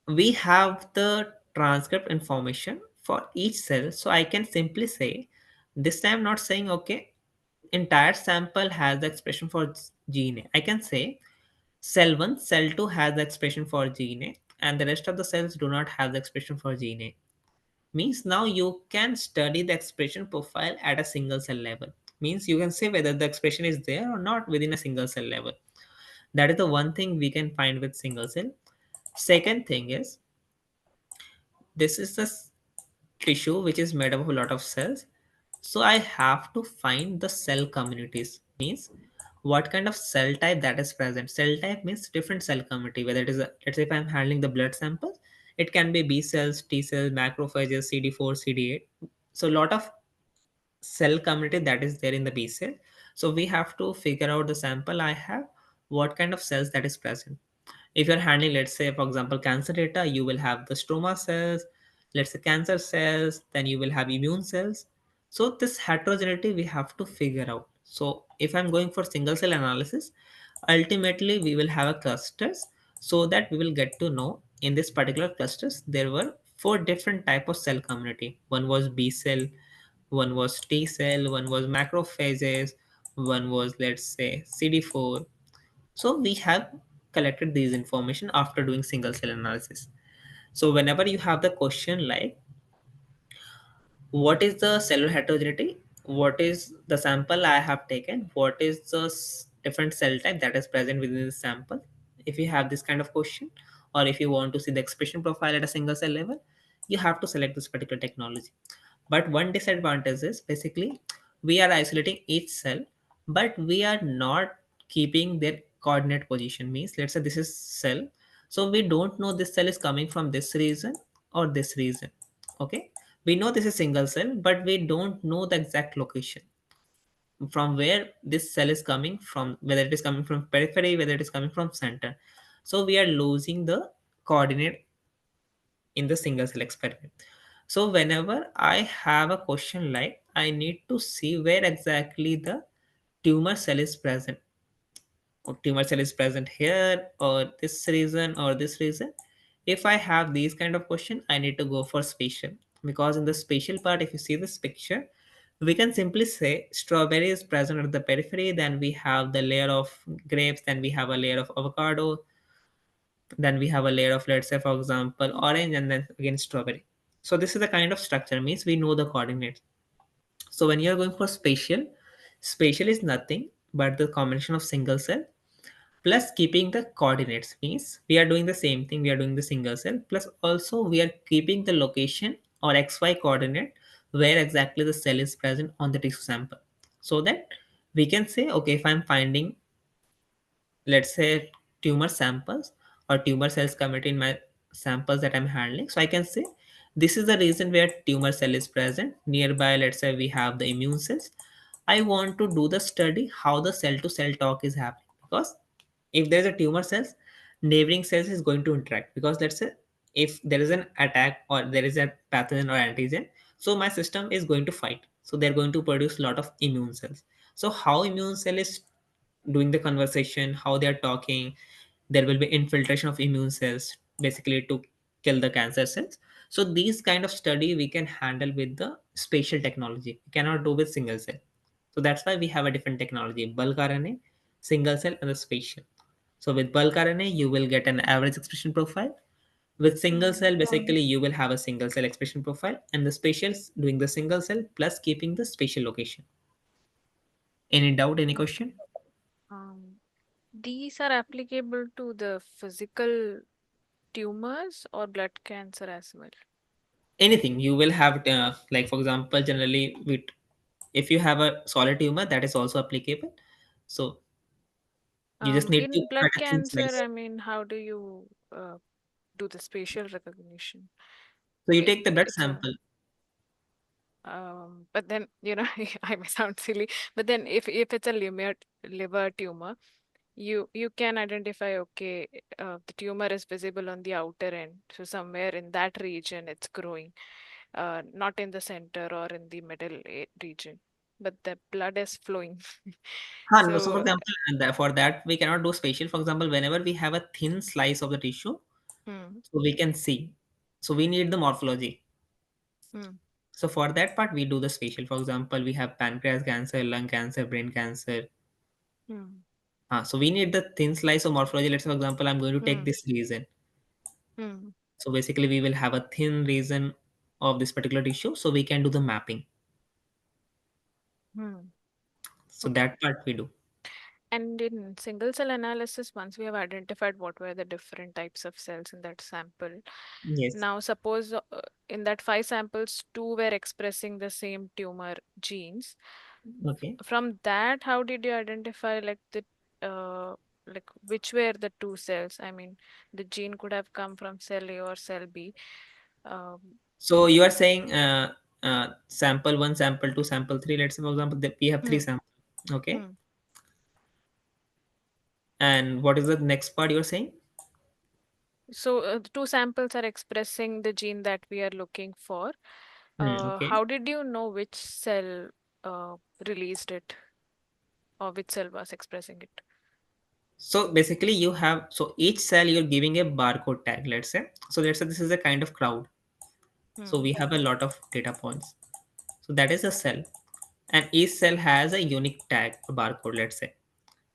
we have the transcript information for each cell. So I can simply say, this time not saying, okay, entire sample has the expression for gene A. I can say cell 1, cell 2 has the expression for gene A, and the rest of the cells do not have the expression for gene A. Means now you can study the expression profile at a single cell level. Means you can say whether the expression is there or not within a single cell level. That is the one thing we can find with single cell. Second thing is, this is the tissue which is made up of a lot of cells. So I have to find the cell communities. Means what kind of cell type that is present. Cell type means different cell community, whether it is a, let's say if I'm handling the blood samples, it can be B cells, T cells, macrophages, CD4, CD8. So a lot of cell community that is there in the B cell. So we have to figure out the sample I have, what kind of cells that is present. If you're handling, let's say for example, cancer data, you will have the stroma cells, let's say cancer cells, then you will have immune cells. So this heterogeneity we have to figure out. So if I'm going for single cell analysis, ultimately we will have a clusters, so that we will get to know in this particular clusters there were four different type of cell community. One was B cell, one was T cell, one was macrophages, one was, let's say, CD4. So we have collected these information after doing single cell analysis. So whenever you have the question like, what is the cellular heterogeneity, what is the sample I have taken, what is the different cell type that is present within the sample, if you have this kind of question, or if you want to see the expression profile at a single cell level, you have to select this particular technology. But one disadvantage is basically we are isolating each cell, but we are not keeping their coordinate position. Means let's say this is cell, so we don't know this cell is coming from this region or this region. Okay, we know this is single cell, but we don't know the exact location from where this cell is coming from, whether it is coming from periphery, whether it is coming from center. So we are losing the coordinate in the single cell experiment. So whenever I have a question like, I need to see where exactly the tumor cell is present. Or tumor cell is present here or this region or this region. If I have these kind of question, I need to go for spatial, because in the spatial part, if you see this picture, we can simply say strawberry is present at the periphery, then we have the layer of grapes, then we have a layer of avocado, then we have a layer of, let's say for example, orange, and then again strawberry. So this is the kind of structure, means we know the coordinates. So when you are going for spatial, spatial is nothing but the combination of single cell plus keeping the coordinates. Means we are doing the same thing, we are doing the single cell plus also we are keeping the location or xy coordinate where exactly the cell is present on the tissue sample, so that we can say, okay, if I'm finding, let's say, tumor samples or tumor cells committed in my samples that I'm handling, so I can say this is the reason where tumor cell is present nearby. Let's say we have the immune cells. I want to do the study how the cell to cell talk is happening, because if there's a tumor cells, neighboring cells is going to interact, because let's say if there is an attack or there is a pathogen or antigen, so my system is going to fight, so they're going to produce a lot of immune cells. So how immune cell is doing the conversation, how they are talking, there will be infiltration of immune cells basically to kill the cancer cells. So these kind of study we can handle with the spatial technology, we cannot do with single cell. So that's why we have a different technology, bulk RNA, single cell, and the spatial. So with bulk RNA you will get an average expression profile, With single Hmm. cell, basically you will have a single cell expression profile, and the spatials doing the single cell plus keeping the spatial location. Any doubt, any Okay. question? These are applicable to the physical tumors or blood cancer as well. Anything you will have, like for example, generally with, if you have a solid tumor, that is also applicable. So you just need to In blood cut a thin cancer, slice. I mean, how do you do the spatial recognition? So you It, take the blood it's a sample. but then I may sound silly, but then if it's a liver tumor, you can identify, okay, the tumor is visible on the outer end, so somewhere in that region it's growing, not in the center or in the middle region, but the blood is flowing. No, so for So, example, and for that we cannot do spatial. For example, whenever we have a thin slice of the tissue, hmm, so we can see. So we need the morphology. hmm, So for that part, we do the spatial. For example, we have pancreas cancer, lung cancer, brain cancer. hmm, So we need the thin slice of morphology. Let's say, for example, I'm going to take hmm, this lesion. hmm, So basically, we will have a thin region of this particular tissue, so we can do the mapping. hmm. So Okay. that part we do. And in single cell analysis, once we have identified what were the different types of cells in that sample, Yes. now suppose in that five samples, two were expressing the same tumor genes. Okay. From that, how did you identify like the like which were the two cells? I mean, the gene could have come from cell A or cell B. Um, So you are saying sample one, sample two, sample three. Let's say, for example, that we have three hmm, samples. Okay. hmm. And what is the next part you are saying? So the two samples are expressing the gene that we are looking for. Okay. How did you know which cell uh, released it or which cell was expressing it? So basically, you have, so each cell you're giving a barcode tag. Let's say. So let's say this is a kind of crowd. So Hmm. we have a lot of data points. So that is a cell, and each cell has a unique tag, a barcode. Let's say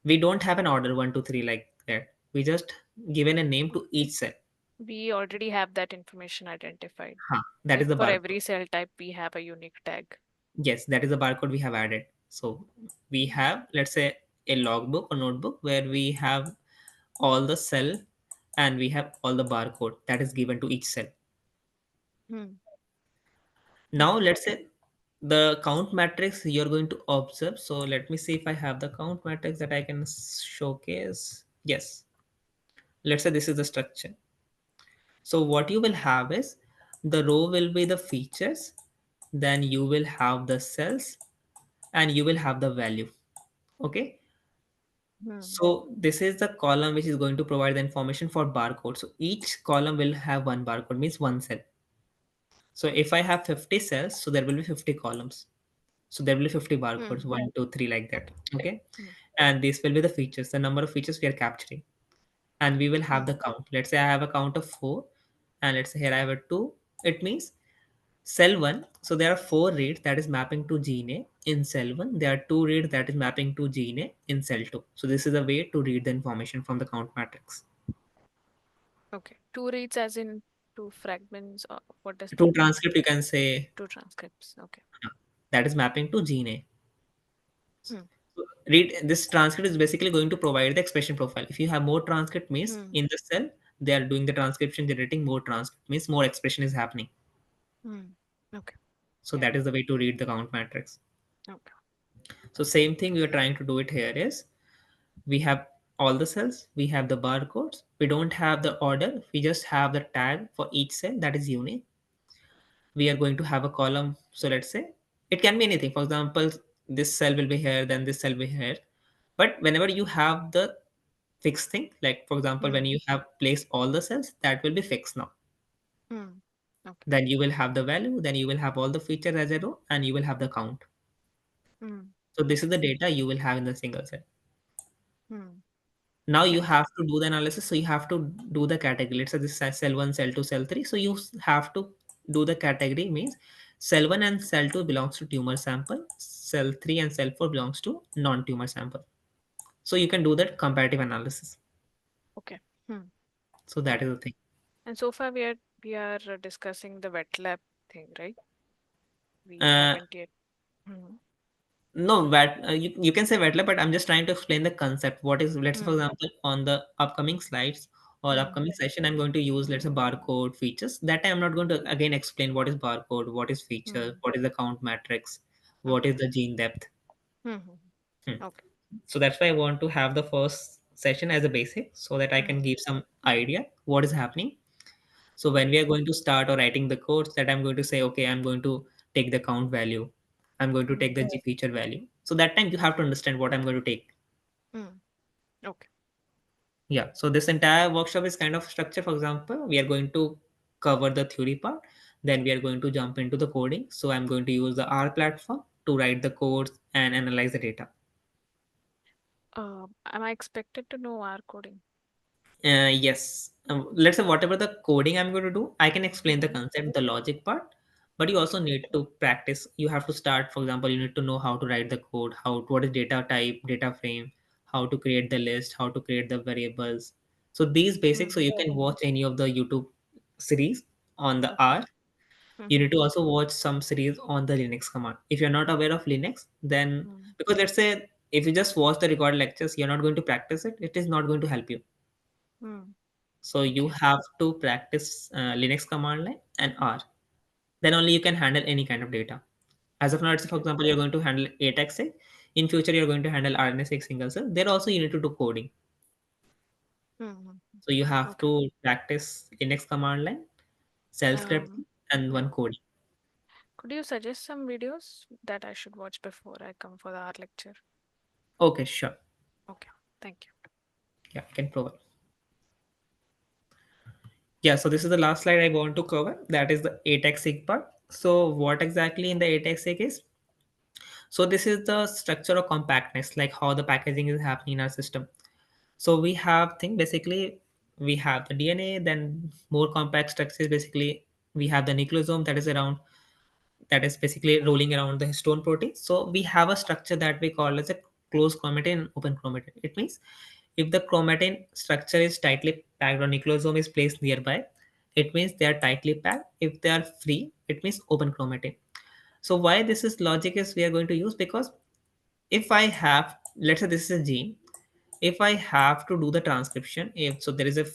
we don't have an order one, two, three like that. We just given a name to each cell. We already have that information identified. That is the For barcode. every cell type, we have a unique tag. Yes, that is the barcode we have added. So we have, let's say, a logbook or notebook where we have all the cell and we have all the barcode that is given to each cell. Hmm. Now Okay. let's say the count matrix you're going to observe. So let me see if I have the count matrix that I can showcase. Yes. Let's say this is the structure. So what you will have is the row will be the features, then you will have the cells, and you will have the value. Okay. Hmm. So this is the column which is going to provide the information for barcode. So each column will have one barcode, means one cell. So if I have 50 cells, so there will be 50 columns. So there will be 50 Hmm. barcodes, one, two, three, like that. Okay. Hmm. And this will be the features, the number of features we are capturing. And we will have Hmm. the count. Let's say I have a count of four, and let's say here I have a two. It means cell 1, so there are 4 reads that is mapping to gene A in cell 1. There are 2 reads that is mapping to gene A in cell 2. So this is a way to read the information from the count matrix. Okay. Two reads as in two fragments, or what does To that mean? transcript, you can say Two transcripts. Okay. that is mapping to gene A. Hmm. So read this transcript is basically going to provide the expression profile. If you have more transcript means Hmm. in the cell, they are doing the transcription, generating more transcript means more expression is happening. Hmm. Okay. So Yeah. that is the way to read the count matrix. Okay. So same thing we are trying to do it here is we have all the cells, we have the barcodes, we don't have the order, we just have the tag for each cell that is unique. We are going to have a column. So let's say it can be anything. For example, this cell will be here, then this cell will be here. But whenever you have the fixed thing, like for example, when Hmm. you have placed all the cells, that will be fixed now. Hmm. Okay. Then you will have the value, then you will have all the features as a row, and you will have the count. Hmm. So this is Okay. the data you will have in the single cell. Hmm. Now you Yeah. have to do the analysis, so you have to do the category. Let's say this is cell 1, cell 2, cell 3, so you have to do the category, means cell 1 and cell 2 belongs to tumor sample, cell 3 and cell 4 belongs to non-tumor sample. So you can do that comparative analysis. Okay. Hmm. So that Yeah. is the thing. And so far we are discussing the wet lab thing, right? We Uh, haven't yet. Mhm. no, you can say wet lab, but I'm just trying to explain the concept. What is, let's say, for Hmm. example, on the upcoming slides or Hmm. upcoming session, I'm going to use, let's say, barcode features. That time I'm not going to again explain what is barcode, what is feature, Hmm. what is the count matrix, what is Okay. the gene depth. Hmm. Hmm. Okay. So that's why I want to have the first session as a basic so that I Hmm. can give some idea what is happening. So when Hmm. we are going to start or writing the codes, that I'm going to say, okay, I'm going to take the count value. I'm going to take Hmm. the G feature value. So that time you have to understand what I'm going to take. Hmm. Okay. Yeah. So this entire workshop is kind of structured. For example, we are going to cover the theory part. Then we are going to jump into the coding. So I'm going to use the R platform to write the codes and analyze the data. Am I expected to know R coding? Yes. Let's say whatever the coding I'm going to do, I can explain the Hmm. concept, the logic part, but you also Okay. need to practice. You have to start, for example, you need to know how to write the code, how what is data type, data frame, how to create the list, how to create the variables. So these basics, so Hmm. you can watch any of the YouTube series on the Okay. R. You Hmm. need to also watch some series on the Linux command. If you're not aware of Linux, then Hmm. because let's say if you just watch the recorded lectures, you're not going to practice it, it is not going to help you. Hmm. So you Okay. have to practice Linux command line and R. Then only you can handle any kind of data. As of now, let's say, for Okay. example, you're going to handle ATAC-Seq. In future, you're going to handle RNA-seq single cell. There also you need to do coding. Hmm. So you have Okay. to practice Linux command line, cell Um. scripting, and one Hmm. coding. Could you suggest some videos that I should watch before I come for the art lecture? Okay, sure. Okay. Thank you. Yeah, I can provide. Yeah, so this is the last slide I want to cover. That is the ATAC-Seq part. So what exactly in the ATAC-Seq is? So this is the structure of compactness, like how the packaging is happening in our system. So we have thing basically we have the DNA, then more compact structures. Basically, we have the nucleosome that is around that is basically rolling around the histone protein. So we have a structure that we call as a closed chromatin and open chromatin. It means if the chromatin structure is tightly packed or nucleosome is placed nearby, it means they are tightly packed. If they are free, it means open chromatin. So why this is logic is we are going to use because if I have, let's say this is a gene, if I have to do the transcription, if so there is a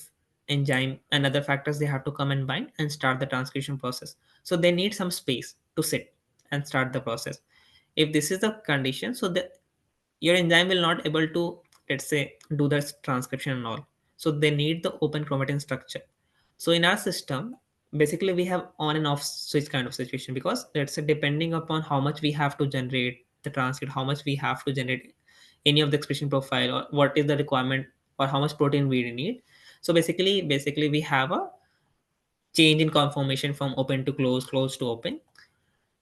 enzyme and other factors, they have to come and bind and start the transcription process. So they need some space to sit and start the process. If this is the condition, so that your enzyme will not able to, let's say, do the transcription and all. So they need the open chromatin structure. So in our system, basically we have on and off switch kind of situation, because let's say depending upon how much we have to generate the transcript, how much we have to generate any of the expression profile, or what is the requirement, or how much protein we need. So basically we have a change in conformation from open to close, close to open.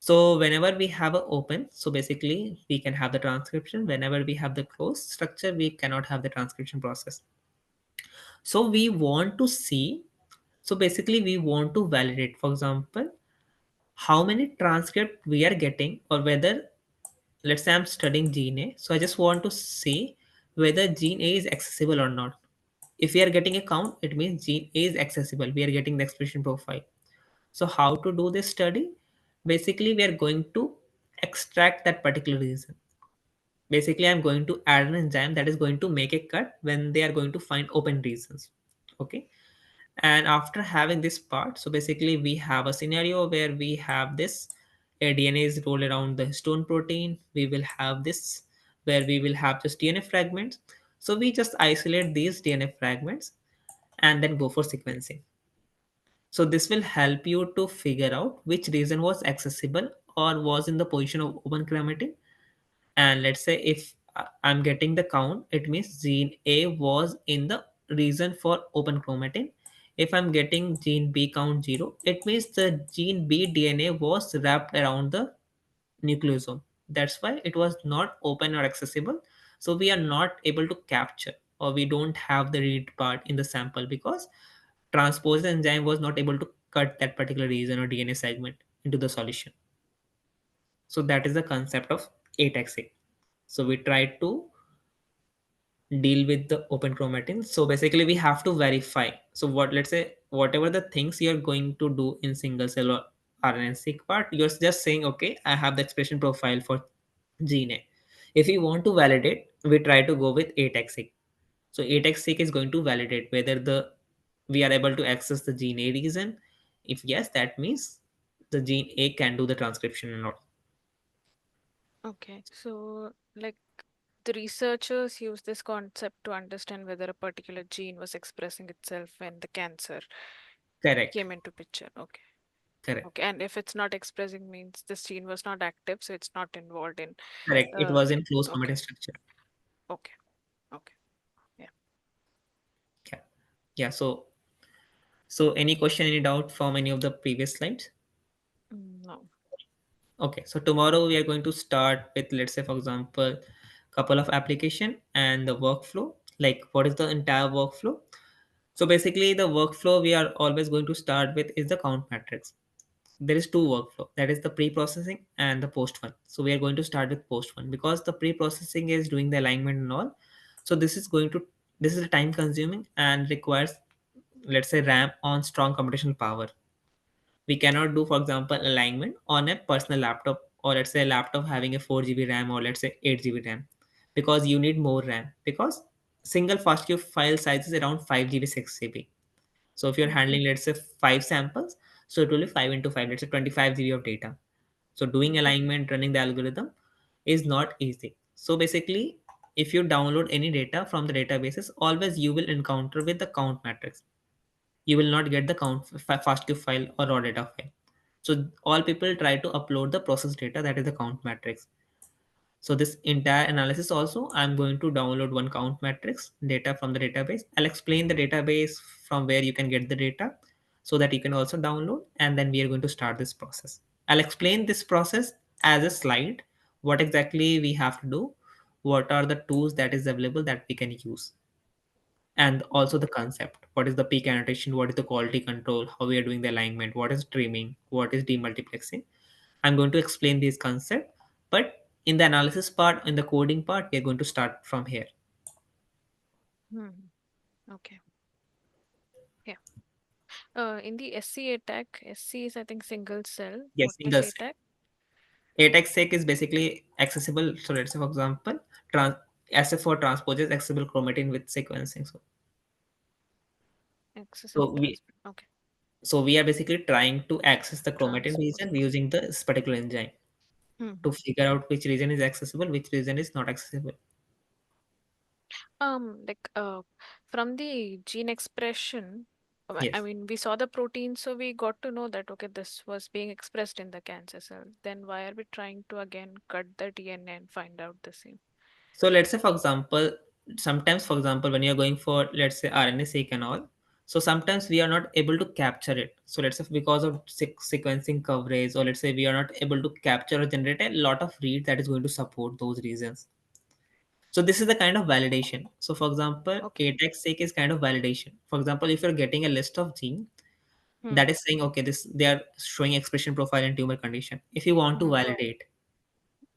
So whenever we have a open, so basically we can have the transcription. Whenever we have the closed structure, we cannot have the transcription process. So we want to see, so basically we want to validate, for example, how many transcript we are getting, or whether, let's say I'm studying gene A, so I just want to see whether gene A is accessible or not. If we are getting a count, it means gene A is accessible. We are getting the expression profile. So how to do this study? Basically, we are going to extract that particular region. Basically, I'm going to add an enzyme that is going to make a cut when they are going to find open regions. Okay. And after having this part, so basically we have a scenario where we have this DNA is rolled around the histone protein. We will have this where we will have just DNA fragments. So we just isolate these DNA fragments and then go for sequencing. So this will help you to figure out which region was accessible or was in the position of open chromatin. And let's say if I'm getting the count, it means gene A was in the region for open chromatin. If I'm getting gene B count 0, it means the gene B DNA was wrapped around the nucleosome. That's why it was not open or accessible. So we are not able to capture, or we don't have the read part in the sample, because transpose enzyme was not able to cut that particular region or DNA segment into the solution. So that is the concept of ataxia. So we try to deal with the open chromatin. So basically we have to verify. So what, let's say whatever the things you're going to do in single cell or RNA-seq part, you're just saying, okay, I have the expression profile for gene A. If you want to validate, we try to go with ATAC-Seq. So ATAC-Seq is going to validate whether the we are able to access the gene A region. If yes, that means the gene A can do the transcription and all. Okay. So, like, the researchers use this concept to understand whether a particular gene was expressing itself when the cancer Correct. came into picture. Okay. Correct. Okay. And if it's not expressing, means this gene was not active, so it's not involved in. Correct. It Uh, was in close okay. chromatin structure. Okay. Okay. Yeah. Yeah. Yeah. So any question, any doubt from any of the previous slides? No. Okay. So tomorrow we are going to start with, let's say, for example, couple of application and the workflow. Like what is the entire workflow? So basically the workflow we are always going to start with is the count matrix. There is two workflow, that is the pre-processing and the post one. So we are going to start with post one because the pre-processing is doing the alignment and all. So this is time consuming and requires, let's say, RAM on strong computational power. We cannot do, for example, alignment on a personal laptop, or let's say a laptop having a 4 GB RAM, or let's say 8 GB RAM, because you need more RAM, because single FASTQ file size is around 5 GB, 6 GB. So if you're Mm-hmm. handling, let's say, 5 samples, so it will be 5 into 5, let's say 25 GB of data. So doing Mm-hmm. alignment, running the algorithm is not easy. So basically, if you download any data from the databases, always you will encounter with the count matrix. You will not get the FASTQ file or raw data file. So all people try to upload the process data, that is the count matrix. So this entire analysis also, I'm going to download one count matrix data from the database. I'll explain the database from where you can get the data so that you can also download, and then we are going to start this process. I'll explain this process as a slide, what exactly we have to do, what are the tools that is available that we can use, and also the concept. What is the peak annotation? What is the quality control? How we are doing the alignment? What is streaming? What is demultiplexing? I'm going to explain these concepts, but in the analysis part, in the coding part, we're going to start from here. Mm-hmm. Okay. Yeah. In the SC attack, SC is I think single cell. Yes, What is single cell. attack? ATAC-Seq is basically accessible. So let's say, for example, SF for transposes accessible chromatin with sequencing. So Accessible we transport. Okay. so we are basically trying to access the chromatin region Transposable. using this particular enzyme to Mm-hmm. figure out which region is accessible, which region is not accessible. Like from the gene expression, I Yes. mean, we saw the protein, so we got to know that okay, this was being expressed in the cancer cell. Then why are we trying to again cut the DNA and find out the same? So let's say, for example, sometimes, for example, when you're going for, let's say, RNA-seq and all, so sometimes we are not able to capture it. So let's say because of sequencing coverage, or let's say we are not able to capture or generate a lot of reads that is going to support those reasons. So this is the kind of validation. So for example, Okay. ATAC-seq is kind of validation. For example, if you're getting a list of gene Hmm. that is saying, okay, this they are showing expression profile in tumor condition. If you want to Hmm. validate,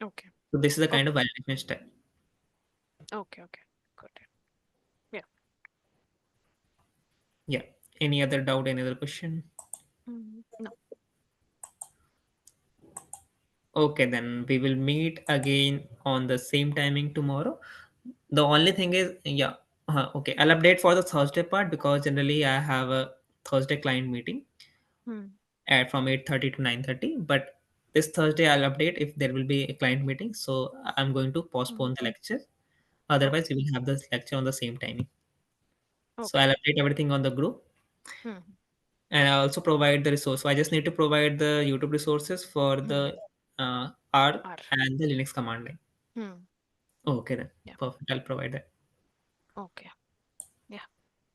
Okay. so this is the kind Okay. of validation step. Okay. Okay. Got it. Yeah. Yeah. Any other doubt? Any other question? No. Okay, then we will meet again on the same timing tomorrow. The only thing is, yeah, okay, I'll update for the Thursday part because generally I have a Thursday client meeting Hmm. at from 8:30 to 9:30. But this Thursday I'll update if there will be a client meeting. So I'm going to Hmm. postpone the lecture. Okay. Otherwise, we will have this lecture on the same timing. So Okay. I'll update everything on the group, Hmm. and I also provide the resource. So I just need to provide the YouTube resources for Hmm. the R R. and the Linux command line. Hmm. Okay then. Yeah. Perfect. I'll provide that. Okay.